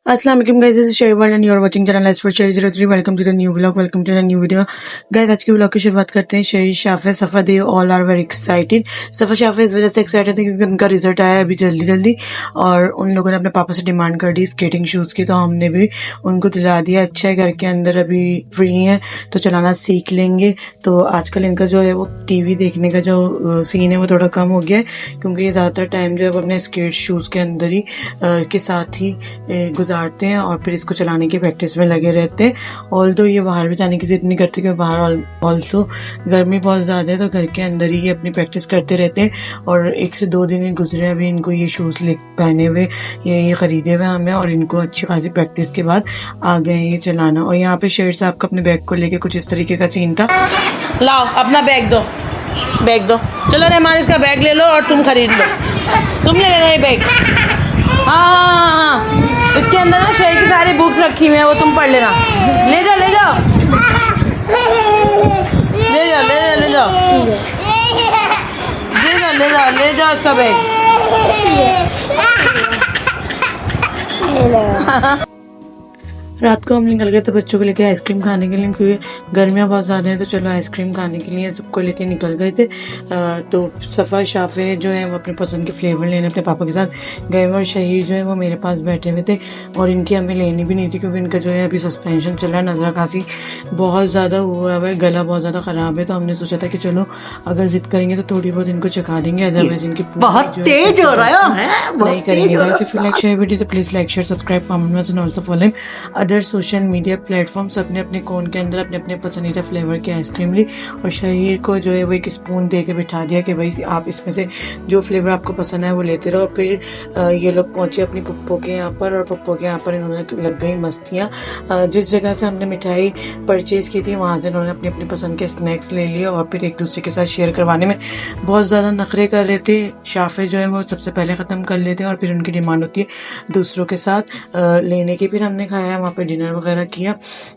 अस्सलाम वालेकुम guys, this is Sherwal and you are watching channel S for Sher 03। Welcome to the new vlog, welcome to the new video. Guys आज के vlog की शुरुआत करते हैं। Sheri, Shafe, Safa, they all are very excited. Safa Shafe इस वजह से एक्साइटेड है क्योंकि उनका रिजल्ट आया है अभी जल्दी जल्दी, और उन लोगों ने अपने पापा से डिमांड कर दी स्केटिंग शूज़ की, तो हमने भी उनको दिला दिया। अच्छा है, घर के अंदर अभी फ्री हैं तो चलाना सीख लेंगे। तो आजकल इनका जो है वो टीवी देखने का जो सीन है वो थोड़ा कम हो गया है, क्योंकि ये ज़्यादातर टाइम जो है वो अपने स्केट शूज़ के अंदर ही के साथ ही गुजारते हैं और फिर इसको चलाने की प्रैक्टिस में लगे रहते हैं। ऑल्दो ये बाहर भी जाने की जिद नहीं करते क्योंकि बाहर ऑल्सो गर्मी बहुत ज़्यादा है, तो घर के अंदर ही ये अपनी प्रैक्टिस करते रहते हैं। और 1 से 2 दिन ही गुजरे अभी इनको ये शूज़ ले पहने हुए, ये ख़रीदे हुए हमें, और इनको अच्छी खासी प्रैक्टिस के बाद आ गए ये चलाना। और यहाँ पे शेर साहब का अपने बैग को लेके कुछ इस तरीके का सीन था। लाओ अपना बैग दो, बैग दो। चलो रहमान, इसका बैग ले लो और तुम खरीद लो। तुम ले लेना ये बैग। हाँ, इसके अंदर ना शेर की सारी बुक्स रखी हुई हैं, वो तुम पढ़ लेना। ले जाओ ले जाओ ले जाओ ले जाओ ले जाओ ले जाओ ले जाओ इसका बैग। रात को हम निकल गए थे बच्चों को लेके आइसक्रीम खाने के लिए, क्योंकि गर्मियाँ बहुत ज़्यादा हैं, तो चलो आइसक्रीम खाने के लिए सबको लेके निकल गए थे। तो सफ़ा शाफे जो है वो अपने पसंद के फ्लेवर लेने अपने पापा के साथ गए, और शहीर जो है वो मेरे पास बैठे हुए थे, और इनकी हमें लेनी भी नहीं थी क्योंकि इनका जो है अभी सस्पेंशन चल रहा है, नज़रा खांसी बहुत ज़्यादा हुआ है, गला बहुत ज़्यादा ख़राब है। तो हमने सोचा था कि चलो अगर जिद करेंगे तो थोड़ी बहुत इनको चखा देंगे, अदरवाइज इनकी बहुत तेज हो रहा है, नहीं करेंगे। If you like share video तो please like share subscribe comment and also follow other social media platforms. अपने अपने कोन के अंदर अपने अपने पसंदीदा फ्लेवर की आइसक्रीम ली, और शहीर को जो है वो एक स्पून दे के बिठा दिया कि भाई आप इसमें से जो फ्लेवर आपको पसंद है वो लेते रहो। फिर ये लोग पहुंचे अपनी पप्पो के यहाँ पर, और पप्पो के यहाँ पर इन्होंने लग गई मस्तियाँ। जिस जगह से हमने मिठाई परचेज़ की थी वहाँ से इन्होंने अपनी अपनी पसंद के स्नैक्स ले लिए, और फिर एक दूसरे के साथ शेयर करवाने में बहुत ज़्यादा नखरे कर रहे थे। शाफे जो है वो सबसे पहले ख़त्म कर लेते हैं और फिर उनकी डिमांड होती है दूसरों के साथ लेने की। फिर हमने खाया, वहाँ पे डिनर वगैरह किया,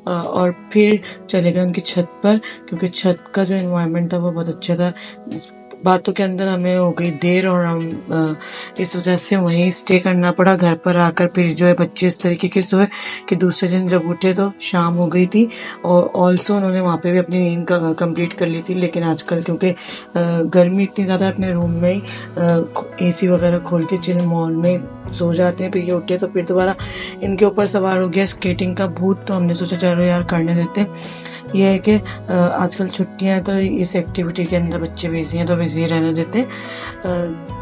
और फिर चले गए उनकी छत पर, क्योंकि छत का जो एनवायरनमेंट था वो बहुत अच्छा था। बातों के अंदर हमें हो गई देर, और हम इस वजह से वहीं स्टे करना पड़ा। घर पर आकर फिर जो है बच्चे इस तरीके के सोए कि दूसरे दिन जब उठे तो शाम हो गई थी, और ऑल्सो उन्होंने वहाँ पे भी अपनी नींद कंप्लीट कर ली थी। लेकिन आजकल क्योंकि गर्मी इतनी ज़्यादा, अपने रूम में ही AC वगैरह खोल के चिल मॉल में सो जाते हैं। फिर ये उठे तो फिर दोबारा इनके ऊपर सवार हो गया स्केटिंग का भूत। तो हमने सोचा चलो यार करने देते हैं। यह है कि आजकल छुट्टियां हैं तो इस एक्टिविटी के अंदर बच्चे बिजी हैं, तो बिजी रहने देते हैं।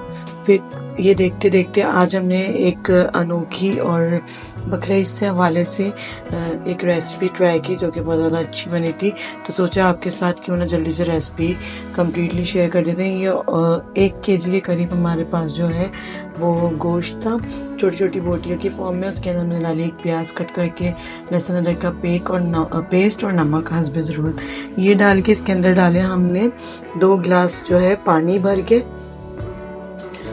फिर ये देखते देखते आज हमने एक अनोखी और बकरा ईद से हवाले से एक रेसिपी ट्राई की जो कि बहुत ज़्यादा अच्छी बनी थी। तो सोचा आपके साथ क्यों ना जल्दी से रेसिपी कम्प्लीटली शेयर कर देते हैं। ये 1 kg के करीब हमारे पास जो है वो गोश्त था, छोटी छोटी बोटियों की फॉर्म में। उसके अंदर हमने डाली 1 प्याज कट करके, लहसुन अदरक का पेस्ट और नमक हस्बे ज़रूरत, ये डाल के इसके अंदर डाले हमने 2 गिलास जो है पानी भर के,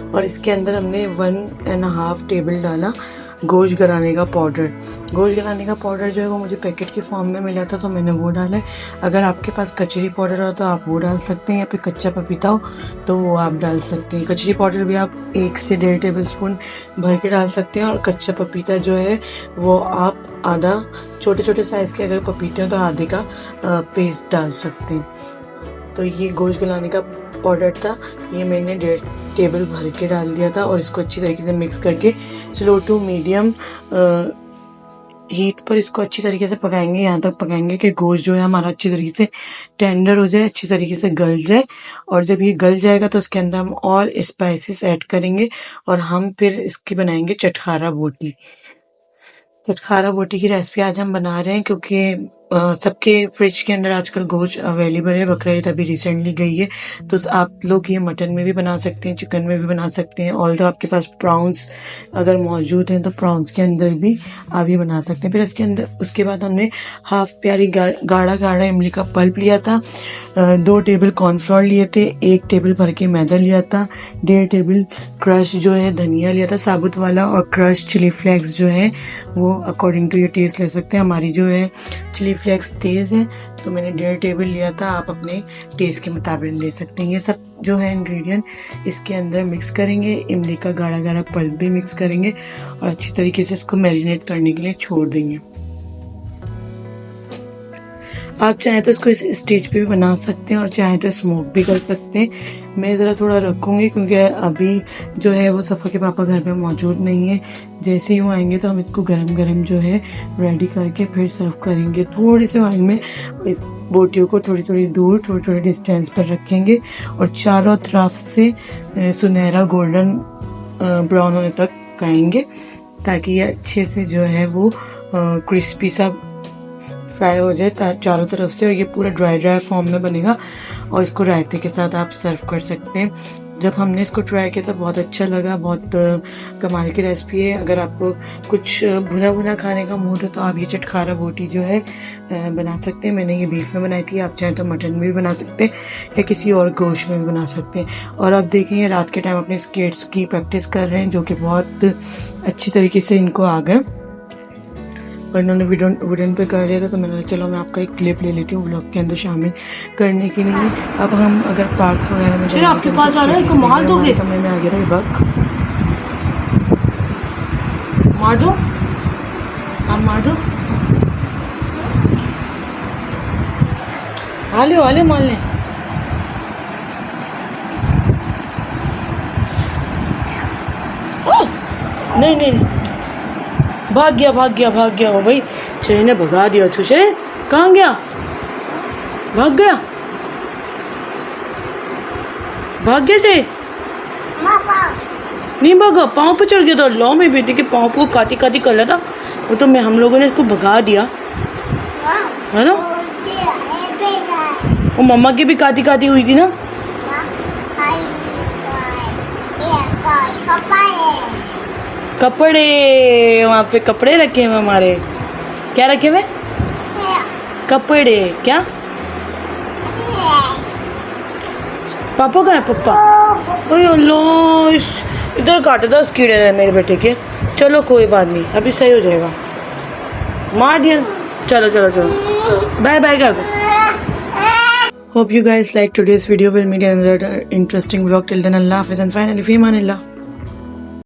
और इसके अंदर हमने 1.5 टेबल डाला गोश्त गलाने का पाउडर। गोश्त गलाने का पाउडर जो है वो मुझे पैकेट की फॉर्म में मिला था तो मैंने वो डाला है। अगर आपके पास कचरी पाउडर हो तो आप वो डाल सकते हैं, या फिर कच्चा पपीता हो तो वो आप डाल सकते हैं। कचरी पाउडर भी आप 1 से 1.5 टेबल स्पून भर के डाल सकते हैं, और कच्चा पपीता जो है वो आप आधा, छोटे छोटे साइज़ के अगर पपीते हो तो आधे का पेस्ट डाल सकते हैं। तो ये गोश्त गलाने का पाउडर था, ये मैंने 1.5 टेबल भर के डाल दिया था, और इसको अच्छी तरीके से मिक्स करके स्लो टू मीडियम हीट पर इसको अच्छी तरीके से पकाएंगे। यहाँ तक पकाएंगे कि गोश्त जो है हमारा अच्छी तरीके से टेंडर हो जाए, अच्छी तरीके से गल जाए। और जब ये गल जाएगा तो उसके अंदर हम और स्पाइसेस ऐड करेंगे, और हम फिर इसकी बनाएंगे चटखारा बोटी। चटखारा बोटी की रेसिपी आज हम बना रहे हैं क्योंकि सबके फ्रिज के अंदर आजकल गोश्त अवेलेबल है। बकरा ईद अभी रिसेंटली गई है, तो आप लोग ये मटन में भी बना सकते हैं, चिकन में भी बना सकते हैं, ऑल्दो आपके पास प्रॉन्स अगर मौजूद हैं तो प्रॉन्स के अंदर भी आप ये बना सकते हैं। फिर इसके अंदर उसके बाद हमने हाफ प्यारी गाढ़ा गाढ़ा इमली का पल्प लिया था, 2 टेबल कॉर्नफ्लोर लिए थे, 1 टेबल भर के मैदा लिया था, 1.5 टेबल क्रश जो है धनिया लिया था साबुत वाला, और क्रश चिली फ्लेक्स जो है वो अकॉर्डिंग टू योर टेस्ट ले सकते हैं। हमारी जो है चिली फ्लेक्स तेज़ है तो मैंने 1.5 टेबल लिया था, आप अपने टेस्ट के मुताबिक ले सकते हैं। ये सब जो है इंग्रेडिएंट इसके अंदर मिक्स करेंगे, इमली का गाढ़ा गाढ़ा पल्प भी मिक्स करेंगे और अच्छी तरीके से इसको मैरिनेट करने के लिए छोड़ देंगे। आप चाहें तो इसको इस स्टेज पे भी बना सकते हैं और चाहें तो स्मोक भी कर सकते हैं। मैं ज़रा थोड़ा रखूँगी क्योंकि अभी जो है वो सफ़ा के पापा घर पे मौजूद नहीं है। जैसे ही वो आएंगे तो हम इसको गरम गरम जो है रेडी करके फिर सर्व करेंगे। थोड़ी सी ऑयल में इस बोटियों को थोड़ी थोड़ी दूर थोड़ी थोड़ी डिस्टेंस पर रखेंगे और चारों तरफ से सुनहरा गोल्डन ब्राउन होने तक पकाएंगे ताकि ये अच्छे से जो है वो क्रिस्पी सा फ्राई हो जाए चारों तरफ से, और ये पूरा ड्राई फॉर्म में बनेगा और इसको रायते के साथ आप सर्व कर सकते हैं। जब हमने इसको ट्राई किया था बहुत अच्छा लगा, बहुत कमाल की रेसिपी है। अगर आपको कुछ भुना भुना खाने का मूड हो तो आप ये चटखारा बोटी जो है बना सकते हैं। मैंने ये बीफ में बनाई थी, आप चाहें तो मटन में भी बना सकते हैं या किसी और गोश्त में भी बना सकते हैं। और आप देखेंगे रात के टाइम अपने स्केट्स की प्रैक्टिस कर रहे हैं जो कि बहुत अच्छी तरीके से इनको आ गए और इन्होंने वुडन पे कर रहे थे तो मैंने कहा चलो मैं आपका एक क्लिप ले लेती हूँ व्लॉग के अंदर शामिल करने के लिए। अब हम अगर पार्क्स वगैरह में जाएंगे आपके पास आ रहा है, मार दोगे? कमरे में आ गया ये बग, मार दो, आप मार दो, आले मार ले। नहीं भाग गया वो भाई, शेर ने भगा दिया उसको। शेर कहाँ गया? भाग गया शेर, नहीं भागा, पाँव पे चढ़ गया था। लो मेरी बेटी के पाँव को काटी कर रहा था वो, तो हम लोगों ने इसको भगा दिया है ना। वो मम्मा की भी काटी हुई थी ना। कपड़े, वहाँ पे कपड़े रखे हुए हमारे। क्या रखे हुए? कपड़े। क्या पापा का है? पप्पा ओए अल्लाह, इधर काटे था उस कीड़े ने मेरे बेटे के। चलो कोई बात नहीं, अभी सही हो जाएगा। मार दिया, चलो बाय कर दो। Hope you guys like today's video. We'll meet in another interesting vlog. Till then, Allah Hafiz and finally, fi amanillah.